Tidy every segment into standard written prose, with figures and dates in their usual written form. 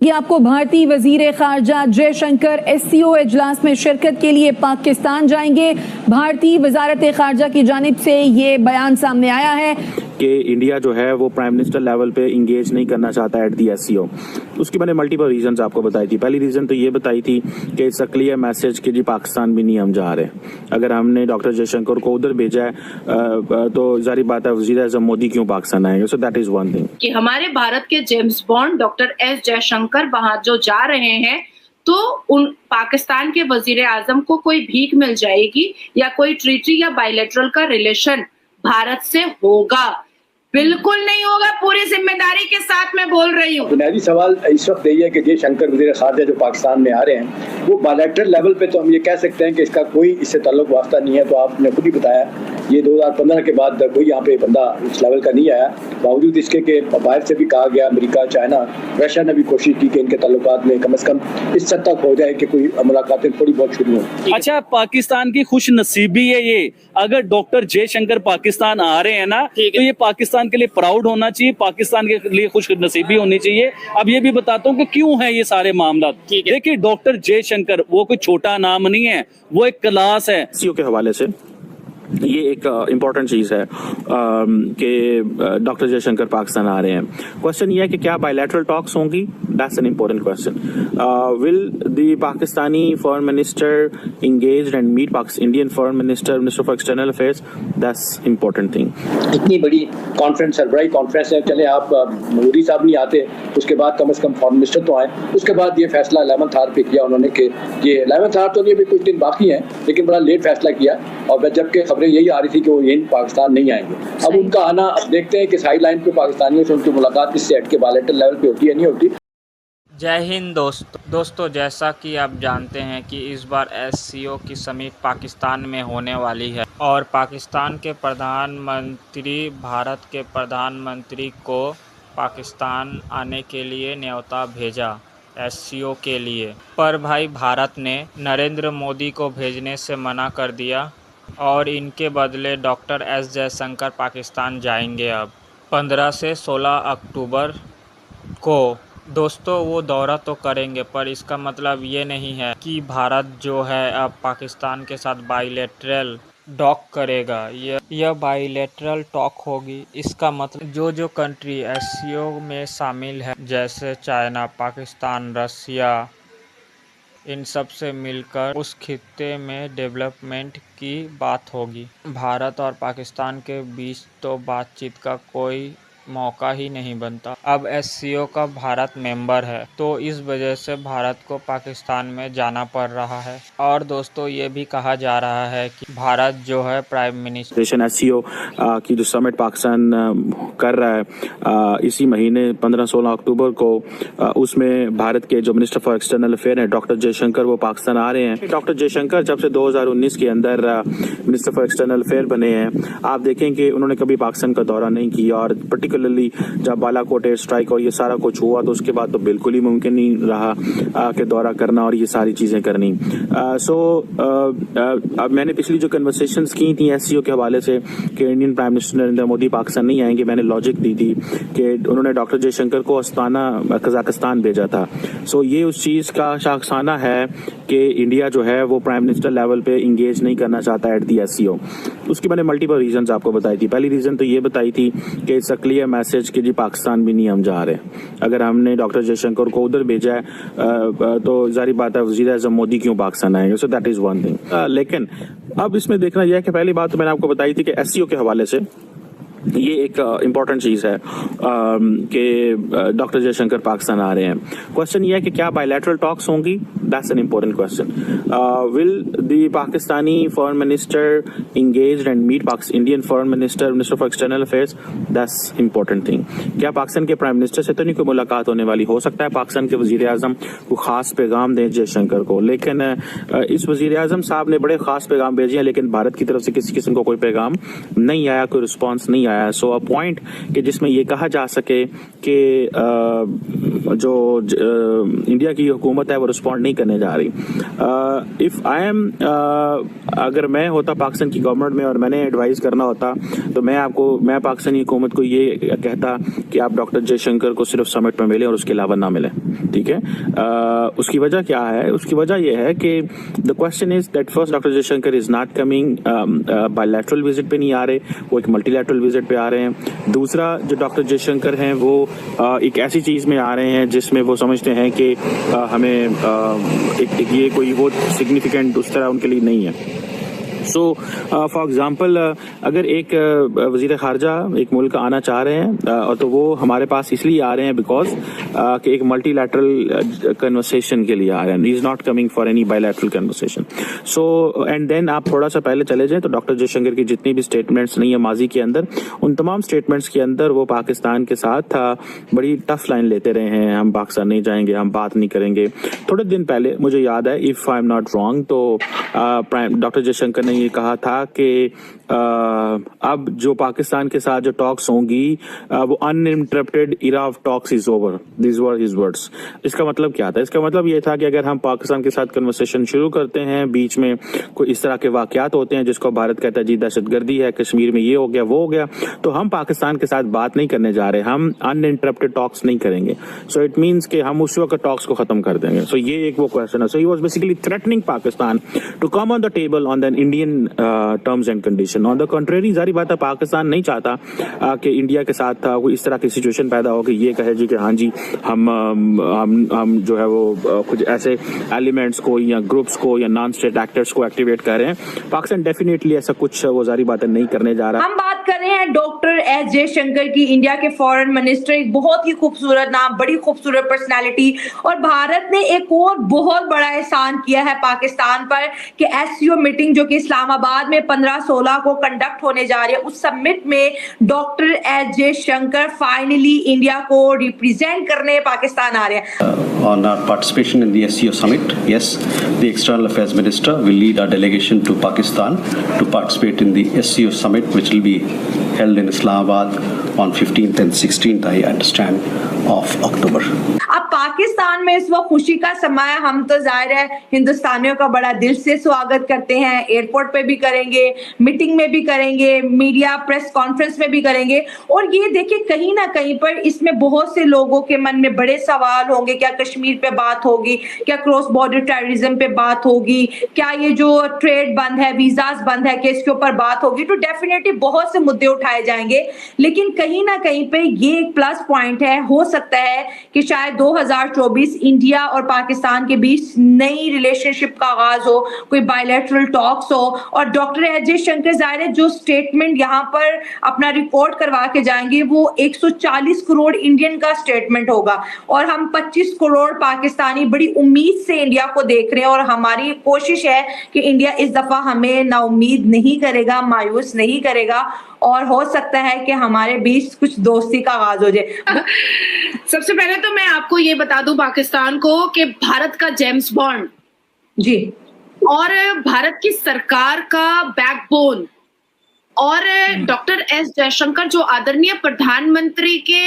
ये आपको भारतीय वजीर खारजा जयशंकर एससीओ इजलास में शिरकत के लिए पाकिस्तान जाएंगे। भारतीय वजारत खारजा की जानिब से ये बयान सामने आया है कि इंडिया जो है वो प्राइम मिनिस्टर लेवल पे इंगेज नहीं करना चाहता एट दी एससीओ। उसकी मैंने मल्टीपल रीजंस आपको बताई थी। पहली रीजन तो ये बताई थी कि इट्स अ क्लियर मैसेज कि जी पाकिस्तान भी नहीं हम जा रहे। अगर हमने डॉक्टर जयशंकर को उधर भेजा है तो जारी बात है वजीर आज़म मोदी क्यों पाकिस्तान आएंगे। So that is one thing कि हमारे भारत के James bond doctor S Jaishankar वहां जो जा रहे हैं तो उन पाकिस्तान के वजीर आजम को कोई भीख मिल जाएगी या कोई ट्रीटी या बायलैटरल का रिलेशन भारत से होगा? बिल्कुल नहीं होगा। पूरी जिम्मेदारी के साथ मैं बोल रही हूँ। बुनियादी सवाल इस वक्त यही है कि जयशंकर वजीर खारजा जो पाकिस्तान में आ रहे हैं वो बायलैटरल लेवल पे तो हम ये कह सकते हैं कि इसका कोई इससे ताल्लुक वास्ता नहीं है। तो आपने खुद ही बताया ये 2015 के बाद कोई यहाँ पे बंदा इस लेवल का नहीं आया, बावजूद इसके कि बाहर से भी कहा गया, अमेरिका, चाइना, रशिया ने भी कोशिश की कि इनके ताल्लुकात में कम से कम इस हद तक हो जाए कि कोई मुलाकातें थोड़ी बहुत शुरू हों। अच्छा, पाकिस्तान की खुश नसीबी है ये, अगर डॉक्टर जयशंकर पाकिस्तान आ रहे हैं ना तो ये पाकिस्तान के लिए प्राउड होना चाहिए, पाकिस्तान के लिए खुश नसीबी होनी चाहिए। अब ये भी बताता हूँ कि क्यों है ये सारे मामला। देखिए, डॉक्टर जयशंकर वो कोई छोटा नाम नहीं है, वो एक क्लास है। एससीओ के हवाले से ये एक इम्पॉर्टेंट चीज़ है कि डॉक्टर जयशंकर पाकिस्तान आ रहे हैं। क्वेश्चन ये है कि क्या बायलैटरल टॉक्स होंगी? That's an important question. Will the Pakistani foreign minister engage and meet Indian foreign minister for external affairs? That's important thing. इतनी बड़ी कॉन्फ्रेंस है, बड़ी कॉन्फ्रेंस है, चले आप मोदी साहब नहीं आते, उसके बाद कम से कम फॉरेन मिनिस्टर तो आए। उसके बाद ये फैसला 11th आवर पे किया उन्होंने कि ये 11th आवर तो नहीं, अभी कुछ दिन बाकी हैं, लेकिन बड़ा लेट फैसला किया। और जबकि खबरें यही आ रही थी कि वो यही पाकिस्तान नहीं आएंगे। अब उनका आना, अब देखते हैं कि साइड लाइन पे पाकिस्तानियों से उनकी मुलाकात इससे हट के बायलैटरल लेवल पे होती है नहीं होती। जय हिंद दोस्तों, जैसा कि आप जानते हैं कि इस बार एससीओ की समिट पाकिस्तान में होने वाली है और पाकिस्तान के प्रधानमंत्री भारत के प्रधानमंत्री को पाकिस्तान आने के लिए न्योता भेजा एससीओ के लिए, पर भाई भारत ने नरेंद्र मोदी को भेजने से मना कर दिया और इनके बदले डॉक्टर एस जयशंकर पाकिस्तान जाएंगे अब 15 से 16 अक्टूबर को। दोस्तों, वो दौरा तो करेंगे, पर इसका मतलब ये नहीं है कि भारत जो है अब पाकिस्तान के साथ बायलैटरल टॉक करेगा। यह बायलैटरल टॉक होगी। इसका मतलब जो कंट्री एससीओ में शामिल है, जैसे चाइना, पाकिस्तान, रसिया, इन सब से मिलकर उस खित्ते में डेवलपमेंट की बात होगी। भारत और पाकिस्तान के बीच तो बातचीत का कोई मौका ही नहीं बनता। अब एससीओ का भारत मेंबर है तो इस वजह से भारत को पाकिस्तान में जाना पड़ रहा है। और दोस्तों, ये भी कहा जा रहा है कि भारत जो है प्राइम मिनिस्टर एससीओ की जो समिट पाकिस्तान कर रहा है इसी महीने 15-16 अक्टूबर को, उसमें भारत के जो मिनिस्टर फॉर एक्सटर्नल अफेयर हैं डॉक्टर जयशंकर, वो पाकिस्तान आ रहे हैं। डॉक्टर जयशंकर जब से 2019 के अंदर मिनिस्टर फॉर एक्सटर्नल अफेयर बने हैं, आप देखें कि उन्होंने कभी पाकिस्तान का दौरा नहीं किया। और पर्टिकुलरली जब बालाकोट एयर स्ट्राइक और ये सारा कुछ हुआ तो उसके बाद तो बिल्कुल ही मुमकिन नहीं रहा कि दौरा करना और ये सारी चीजें करनी। अब मैंने पिछली जो कन्वर्सेशंस की थी एससीओ के हवाले से कि Indian prime minister Narendra Modi Pakistan नहीं आएंगे, मैंने लॉजिक दी थी कि उन्होंने डॉक्टर जयशंकर को अस्ताना कजाकिस्तान भेजा था। सो ये उस चीज का शाखसाना है कि इंडिया जो है वो प्राइम मिनिस्टर लेवल पे इंगेज नहीं करना चाहता एट दी एससीओ। उसकी मैंने मल्टीपल रीजंस आपको बताई थी। पहली रीजन तो ये बताई थी कि इट्स अ क्लियर मैसेज कि जी पाकिस्तान भी नहीं हम जा रहे। अगर हमने डॉक्टर जयशंकर को उधर भेजा है तो जारी बात है वजीर आज़म मोदी क्यों पाकिस्तान आएंगे। So that is one thing. लेकिन अब इसमें देखना यह है कि पहली बात तो मैंने आपको बताई थी कि एससीओ के हवाले से ये एक इम्पॉर्टेंट चीज़ है कि डॉक्टर जयशंकर पाकिस्तान आ रहे हैं। क्वेश्चन ये है कि क्या बायलैटरल टॉक्स होंगी? That's an important question. Will the Pakistani foreign minister engage and meet Indian foreign minister for external affairs? That's important thing. क्या पाकिस्तान के प्राइम मिनिस्टर से तो नहीं कोई मुलाकात होने वाली? हो सकता है पाकिस्तान के वजीर आजम को खास पैगाम दें जयशंकर को, लेकिन इस वजीर आजम साहब ने बड़े खास पैगाम भेजे हैं, लेकिन भारत की तरफ से किसी किस्म का कोई पैगाम नहीं आया, कोई रिस्पॉन्स नहीं आया। सो अ पॉइंट कि जिसमें ये कहा जा सके कि जो इंडिया की हुकूमत है वो रिस्पॉन्ड नहीं करने जा रही। इफ आई एम अगर मैं होता पाकिस्तान की गवर्नमेंट में और मैंने एडवाइस करना होता तो मैं पाकिस्तानी हुकूमत को ये कहता कि आप डॉक्टर जयशंकर को सिर्फ समिट में मिलें और उसके अलावा ना मिलें। ठीक है, उसकी वजह क्या है? उसकी वजह यह है कि the question is that first doctor Jaishankar is not coming bilateral visit पे नहीं आ रहे, वो एक मल्टीलैटरल विजिट पे आ रहे हैं। दूसरा, जो डॉक्टर जयशंकर हैं वो एक ऐसी चीज में आ रहे हैं जिसमें वो समझते हैं कि हमें एक ये कोई वो सिग्निफिकेंट उस तरह उनके लिए नहीं है। सो फॉर एग्जाम्पल अगर एक वजीर खारजा एक मुल्क आना चाह रहे हैं और तो वो हमारे पास इसलिए आ रहे हैं बिकॉज कि एक मल्टीलैटरल कन्वर्सेशन के लिए आ रहे हैं, he is not coming for any bilateral conversation. So and then आप थोड़ा सा पहले चले जाएं तो डॉक्टर जयशंकर की जितनी भी स्टेटमेंट्स नहीं है माजी के अंदर, उन तमाम स्टेटमेंट्स के अंदर वो पाकिस्तान के साथ बड़ी टफ लाइन लेते रहे हैं, हम पाकिस्तान नहीं जाएंगे, हम बात नहीं करेंगे। थोड़े दिन पहले मुझे याद है, if I am not wrong, तो डॉक्टर जयशंकर ने ये कहा था कि अब जो पाकिस्तान के साथ जो टॉक्स होंगी वो uninterrupted era of talks is over, this were his words. इसका मतलब क्या था? इसका मतलब ये था कि अगर हम पाकिस्तान के साथ कन्वर्सेशन शुरू करते हैं, बीच में कोई इस तरह के वाकयात होते हैं जिसको भारत कहता है जी दहशतगर्दी है, कश्मीर में ये हो गया वो हो गया, तो हम पाकिस्तान के साथ बात नहीं करने जा रहे, हम अनइंटरप्टेड टॉक्स नहीं करेंगे। सो इट मीन्स कि हम उस वक्त टॉक्स को खत्म कर देंगे। सो ये एक वो क्वेश्चन है। So he was basically threatening Pakistan to come on the table on the Indian terms and condition. On the contrary, जारी बात है पाकिस्तान नहीं चाहता कि इंडिया के साथ कोई इस तरह की सिचुएशन पैदा हो कि ये कहे जी कि हाँ जी हम जो है वो कुछ ऐसे एलिमेंट्स को या ग्रुप्स को या नॉन स्टेट एक्टर्स को एक्टिवेट कर रहे हैं। पाकिस्तान डेफिनेटली ऐसा कुछ वो जारी बातें नहीं करने जा रहा। हम बात कर रहे हैं डॉक्टर एस जयशंकर की, इंडिया के फॉरेन मिनिस्टर, एक बहुत ही खूबसूरत नाम, बड़ी खूबसूरत पर्सनालिटी। और भारत ने एक और बहुत बड़ा एहसान किया है पाकिस्तान पर कि एससीओ मीटिंग जो कि इस्लामाबाद में 15-16 को कंडक्ट होने जा रही है, उस समिट में doctor S Jaishankar finally India को रिप्रेजेंट करने पाकिस्तान आ रहे हैं। On our participation in the SCO summit, yes, the External Affairs Minister will lead our delegation to Pakistan to participate in the SCO summit, which will be held in Islamabad on 15th and 16th, I understand, of October. अब पाकिस्तान में इस वक्त खुशी का समय, हम तो जाहिर है हिंदुस्तानियों का बड़ा दिल से स्वागत करते हैं, एयरपोर्ट पे भी करेंगे, मीटिंग में भी करेंगे, मीडिया प्रेस कॉन्फ्रेंस में भी करेंगे। और ये देखिए कहीं ना कहीं पर इसमें बहुत से लोगों के मन में बड़े सवाल होंगे, क्या कश्मीर पे बात होगी, क्या क्रॉस बॉर्डर टेररिज्म पे बात होगी, क्या ये जो ट्रेड बंद है, वीजाज बंद है, कि इसके ऊपर बात होगी। तो डेफिनेटली बहुत से मुद्दे उठाए जाएंगे, लेकिन कहीं ना कहीं पे ये एक प्लस पॉइंट है, हो सकता है कि शायद 2024 इंडिया और पाकिस्तान के बीच नई रिलेशनशिप का आगाज हो, कोई बायलैटरल टॉक्स हो। और डॉक्टर एस जयशंकर जाहिर है जो स्टेटमेंट यहाँ पर अपना रिकॉर्ड करवा के जाएंगे वो 140 करोड़ इंडियन का स्टेटमेंट होगा, और हम 25 करोड़ पाकिस्तानी बड़ी उम्मीद से इंडिया को देख रहे हैं। और हमारी कोशिश है कि इंडिया इस दफा हमें ना उम्मीद नहीं करेगा, मायूस नहीं करेगा, और हो सकता है कि हमारे बीच कुछ दोस्ती का आगाज हो जाए। सबसे पहले तो मैं आपको ये बता दूं पाकिस्तान को कि भारत का जेम्स बॉन्ड जी, और भारत की सरकार का बैकबोन और डॉक्टर एस जयशंकर जो आदरणीय प्रधानमंत्री के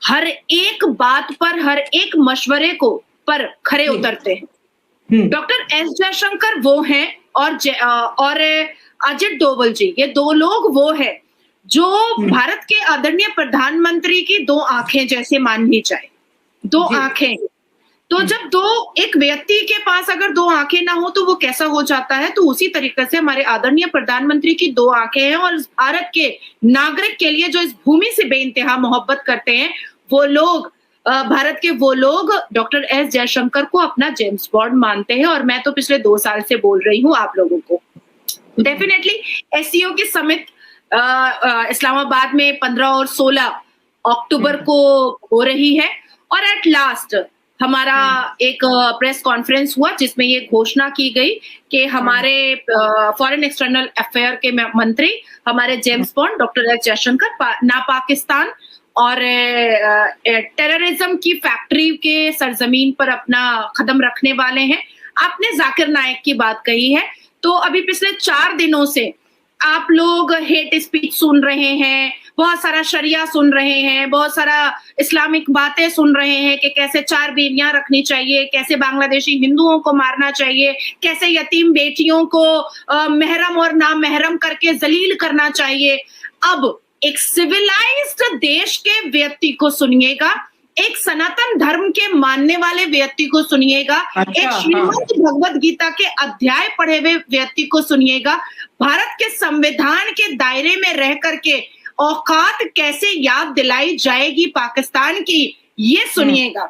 हर एक बात पर, हर एक मशवरे को पर खरे उतरते हैं। डॉक्टर एस जयशंकर वो हैं और अजित डोवल जी, ये दो लोग वो है जो भारत के आदरणीय प्रधानमंत्री की दो आंखें जैसे मान ली जाए, दो आंखें। तो जब एक व्यक्ति के पास अगर दो आंखें ना हो तो वो कैसा हो जाता है, तो उसी तरीके से हमारे आदरणीय प्रधानमंत्री की दो आंखें हैं। और भारत के नागरिक के लिए जो इस भूमि से बेइंतहा मोहब्बत करते हैं, वो लोग, भारत के वो लोग डॉक्टर एस जयशंकर को अपना जेम्स बॉन्ड मानते हैं। और मैं तो पिछले 2 साल से बोल रही हूँ आप लोगों को, डेफिनेटली एससीओ की समिट इस्लामाबाद में 15 और 16 अक्टूबर को हो रही है। और एट लास्ट हमारा एक प्रेस कॉन्फ्रेंस हुआ जिसमें ये घोषणा की गई कि हमारे फॉरेन एक्सटर्नल अफेयर के मंत्री, हमारे James bond doctor S Jaishankar ना पाकिस्तान और टेररिज्म की फैक्ट्री के सरजमीन पर अपना कदम रखने वाले हैं। आपने जाकिर नायक की बात कही है, तो अभी पिछले 4 दिनों से आप लोग हेट स्पीच सुन रहे हैं, बहुत सारा शरिया सुन रहे हैं, बहुत सारा इस्लामिक बातें सुन रहे हैं कि कैसे 4 बीवियां रखनी चाहिए, कैसे बांग्लादेशी हिंदुओं को मारना चाहिए, कैसे यतीम बेटियों को महरम और नामहरम करके जलील करना चाहिए। अब एक सिविलाइज्ड देश के व्यक्ति को सुनिएगा, एक सनातन धर्म के मानने वाले व्यक्ति को सुनिएगा, एक श्रीमद् भगवद गीता के अध्याय पढ़े हुए व्यक्ति को सुनिएगा, भारत के संविधान के दायरे में रह करके औकात कैसे याद दिलाई जाएगी पाकिस्तान की, ये सुनिएगा।